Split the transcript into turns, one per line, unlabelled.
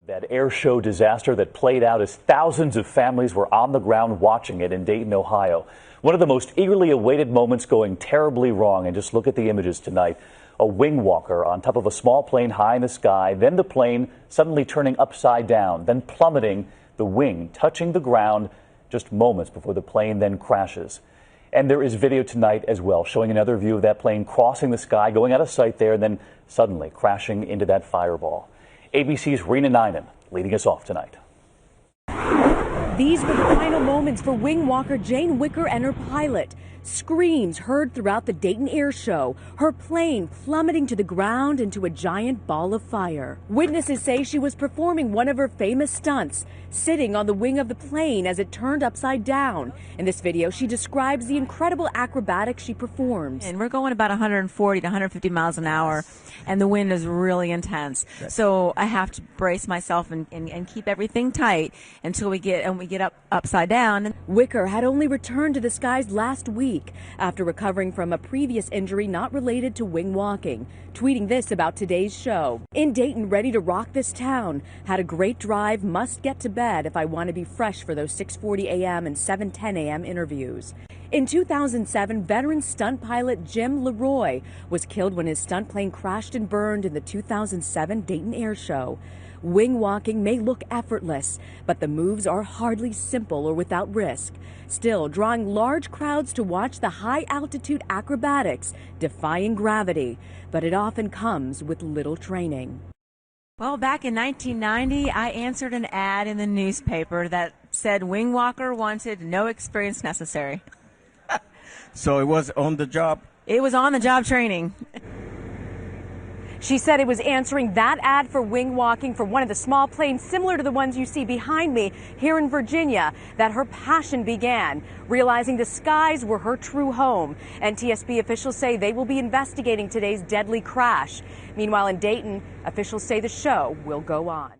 That air show disaster that played out as thousands of families were on the ground watching it in Dayton, Ohio. One of the most eagerly awaited moments going terribly wrong. And just look at the images tonight. A wing walker on top of a small plane high in the sky, then the plane suddenly turning upside down, then plummeting, the wing touching the ground just moments before the plane then crashes. And there is video tonight as well showing another view of that plane crossing the sky, going out of sight there, and then suddenly crashing into that fireball. ABC's Rena Ninan leading us off tonight.
These were the final moments for wing walker Jane Wicker and her pilot. Screams heard throughout the Dayton Air Show, her plane plummeting to the ground into a giant ball of fire. Witnesses say she was performing one of her famous stunts, sitting on the wing of the plane as it turned upside down. In this video, she describes the incredible acrobatics she performed.
And we're going about 140 to 150 miles an hour, and the wind is really intense. So I have to brace myself and keep everything tight until we get up upside down.
Wicker had only returned to the skies last week after recovering from a previous injury not related to wing walking, tweeting this about today's show. In Dayton, ready to rock this town. Had a great drive, must get to bed if I want to be fresh for those 6:40 a.m. and 7:10 a.m. interviews. In 2007, veteran stunt pilot Jim Leroy was killed when his stunt plane crashed and burned in the 2007 Dayton Air Show. Wing walking may look effortless, but the moves are hardly simple or without risk. Still, drawing large crowds to watch the high-altitude acrobatics, defying gravity, but it often comes with little training.
Well, back in 1990, I answered an ad in the newspaper that said wing walker wanted, no experience necessary.
So it was on the job?
It was on the job training.
She said it was answering that ad for wing walking for one of the small planes similar to the ones you see behind me here in Virginia that her passion began, realizing the skies were her true home. NTSB officials say they will be investigating today's deadly crash. Meanwhile, in Dayton, officials say the show will go on.